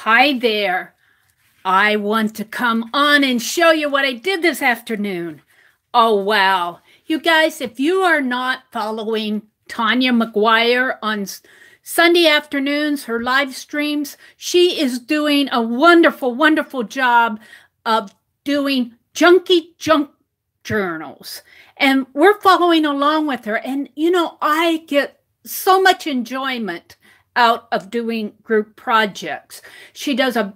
Hi there. I want to come on and show you what I did this afternoon. Oh, wow. You guys, if you are not following Tanya McGuire on Sunday afternoons, her live streams, she is doing a wonderful, wonderful job of doing junky junk journals. And we're following along with her. And, you know, I get so much enjoyment out of doing group projects. She does a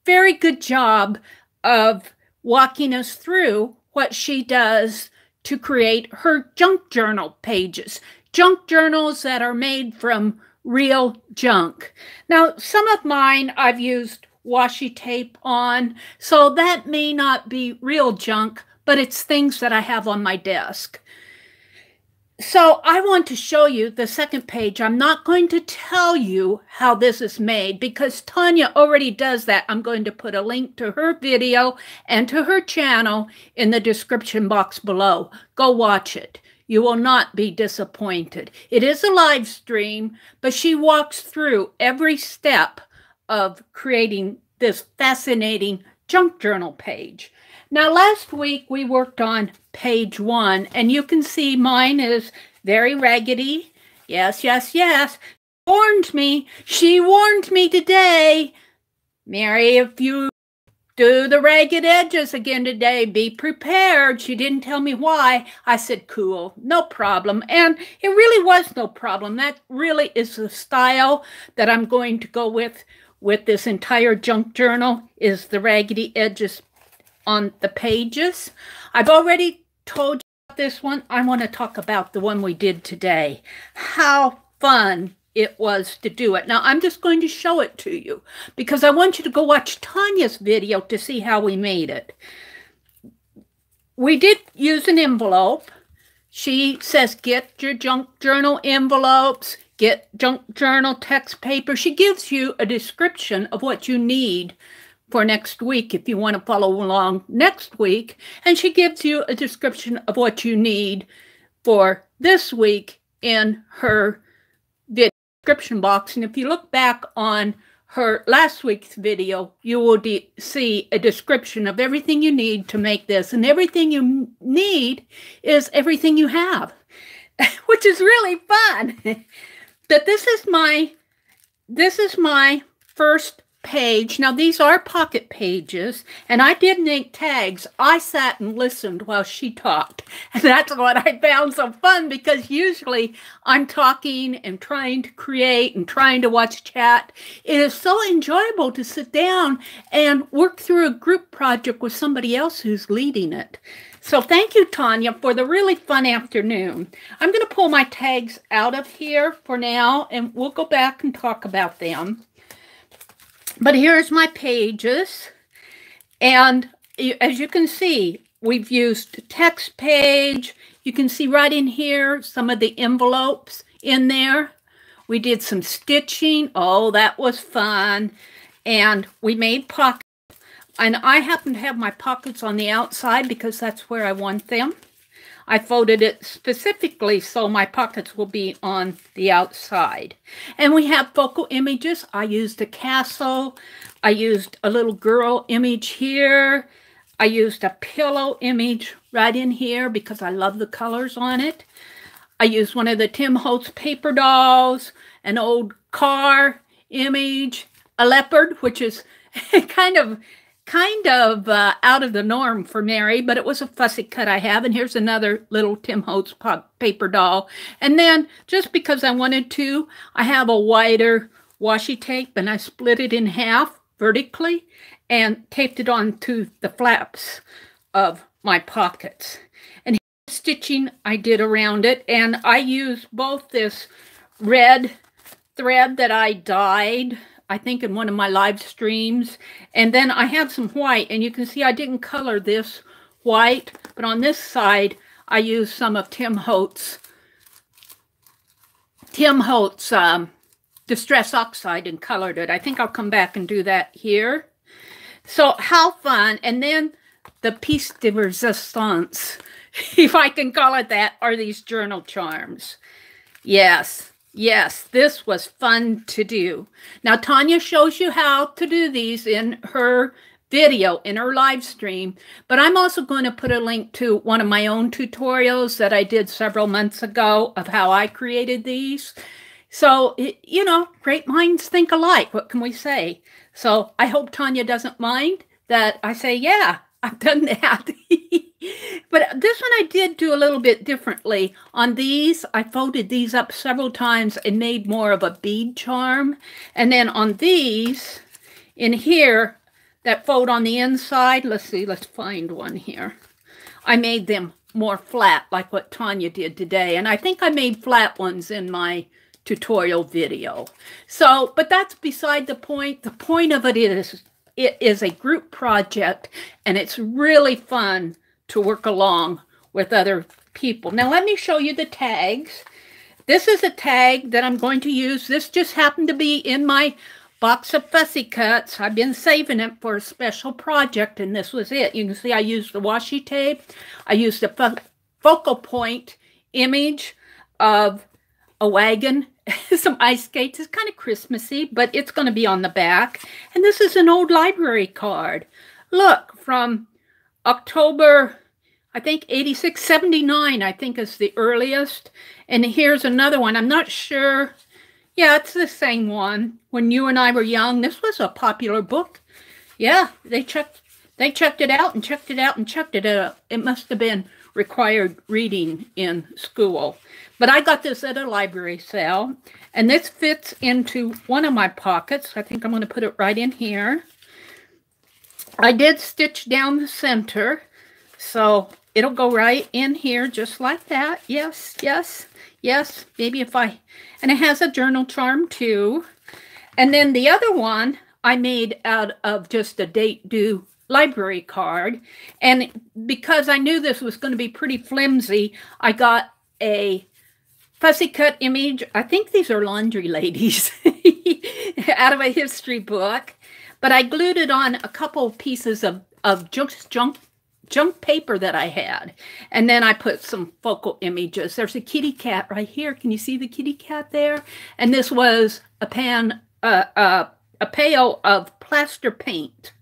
very good job of walking us through what she does to create her junk journal pages, junk journals that are made from real junk. Now, some of mine I've used washi tape on, so that may not be real junk, but it's things that I have on my desk. So I want to show you the second page. I'm not going to tell you how this is made because Tanya already does that. I'm going to put a link to her video and to her channel in the description box below. Go watch it. You will not be disappointed. It is a live stream, but she walks through every step of creating this fascinating junk journal page. Now, last week we worked on page 1, and you can see mine is very raggedy. Yes, yes, yes. She warned me today. Mary, if you do the ragged edges again today, be prepared. She didn't tell me why. I said, cool, no problem. And it really was no problem. That really is the style that I'm going to go with this entire junk journal, is the raggedy edges on the pages. I've already told you about this one. I want to talk about the one we did today. How fun it was to do it. Now, I'm just going to show it to you because I want you to go watch Tanya's video to see how we made it. We did use an envelope. She says, get your junk journal envelopes, get junk journal text paper. She gives you a description of what you need for next week if you want to follow along next week. And she gives you a description of what you need for this week in her description box. And if you look back on her last week's video, you will see a description of everything you need to make this. And everything you need is everything you have, which is really fun. But this is my first page. Now, these are pocket pages, and I did make tags. I sat and listened while she talked, and that's what I found so fun, because usually I'm talking and trying to create and trying to watch chat. It is so enjoyable to sit down and work through a group project with somebody else who's leading it. So thank you, Tanya, for the really fun afternoon. I'm going to pull my tags out of here for now, and we'll go back and talk about them. But here's my pages, and as you can see, we've used text page. You can see right in here some of the envelopes in there. We did some stitching. Oh, that was fun. And we made pockets. And I happen to have my pockets on the outside because that's where I want them. I folded it specifically so my pockets will be on the outside. And we have focal images. I used a castle. I used a little girl image here. I used a pillow image right in here because I love the colors on it. I used one of the Tim Holtz paper dolls, an old car image, a leopard, which is kind of out of the norm for Mary, but it was a fussy cut I have. And here's another little Tim Holtz paper doll. And then, just because I wanted to, I have a wider washi tape, and I split it in half vertically and taped it onto the flaps of my pockets. And here's stitching I did around it. And I used both this red thread that I dyed, I think, in one of my live streams. And then I have some white, and you can see I didn't color this white, but on this side, I used some of Tim Holtz Distress Oxide and colored it. I think I'll come back and do that here. So how fun. And then the piece de resistance, if I can call it that, are these journal charms. Yes, Yes, this was fun to do. Now, Tanya shows you how to do these in her video, in her live stream, but I'm also going to put a link to one of my own tutorials that I did several months ago of how I created these. So, you know, great minds think alike. What can we say? So I hope Tanya doesn't mind that I say, yeah, I've done that. But this one I did do a little bit differently. On these, I folded these up several times and made more of a bead charm. And then on these, in here, that fold on the inside, let's see, let's find one here. I made them more flat, like what Tanya did today. And I think I made flat ones in my tutorial video. So, but that's beside the point. The point of it is a group project, and it's really fun to work along with other people. Now, let me show you the tags. This is a tag that I'm going to use. This just happened to be in my box of fussy cuts. I've been saving it for a special project, and this was it. You can see I used the washi tape. I used a focal point image of a wagon, some ice skates. It's kind of Christmassy, but it's going to be on the back. And this is an old library card. Look, from October, I think 86, 79, I think is the earliest. And here's another one. I'm not sure. Yeah, it's the same one. When you and I were young, this was a popular book. Yeah, they checked it out and checked it out and checked it out. It must have been required reading in school. But I got this at a library sale, and this fits into one of my pockets. I think I'm going to put it right in here. I did stitch down the center, so it'll go right in here just like that. Yes, yes, yes. Maybe if I... And it has a journal charm too. And then the other one I made out of just a date due library card. And because I knew this was going to be pretty flimsy, I got a fussy cut image. I think these are laundry ladies out of a history book. But I glued it on a couple pieces of junk paper that I had. And then I put some focal images. There's a kitty cat right here. Can you see the kitty cat there? And this was a pail of plaster paint.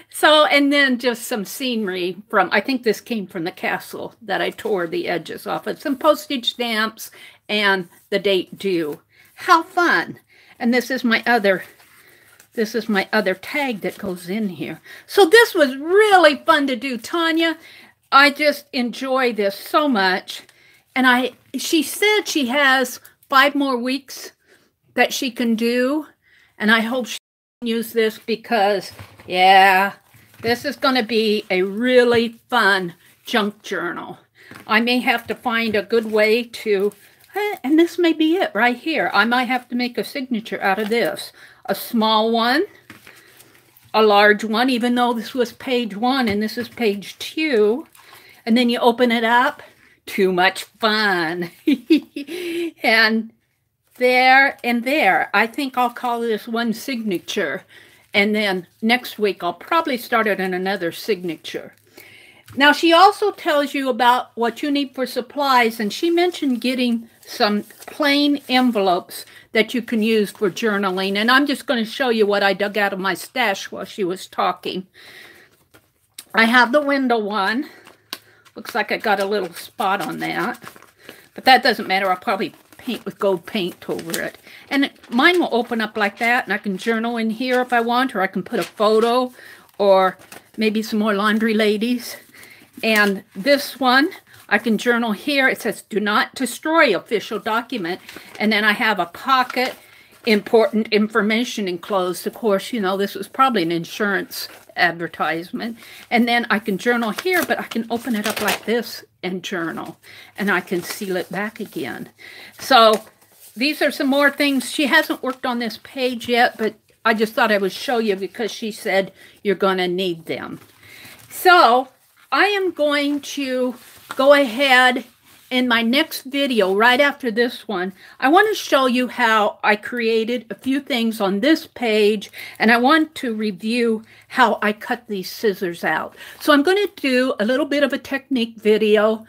So, and then just some scenery from, I think this came from the castle that I tore the edges off of. Some postage stamps and the date due. How fun. And this is my other tag that goes in here. So this was really fun to do, Tanya. I just enjoy this so much. And she said she has 5 more weeks that she can do. And I hope she can use this because, yeah, this is going to be a really fun junk journal. I may have to find a good way to, and this may be it right here. I might have to make a signature out of this. A small one, a large one, even though this was page 1 and this is page 2. And then you open it up. Too much fun. And there and there. I think I'll call this one signature. And then next week, I'll probably start it on another signature. Now, she also tells you about what you need for supplies, and she mentioned getting some plain envelopes that you can use for journaling. And I'm just going to show you what I dug out of my stash while she was talking. I have the window one. Looks like I got a little spot on that. But that doesn't matter. I'll probably paint with gold paint over it. And mine will open up like that, and I can journal in here if I want, or I can put a photo, or maybe some more laundry ladies. And this one, I can journal here. It says, do not destroy official document. And then I have a pocket, important information enclosed. Of course, you know, this was probably an insurance advertisement. And then I can journal here, but I can open it up like this and journal. And I can seal it back again. So these are some more things. She hasn't worked on this page yet, but I just thought I would show you because she said you're going to need them. So I am going to go ahead in my next video, right after this one. I want to show you how I created a few things on this page, and I want to review how I cut these scissors out. So I'm going to do a little bit of a technique video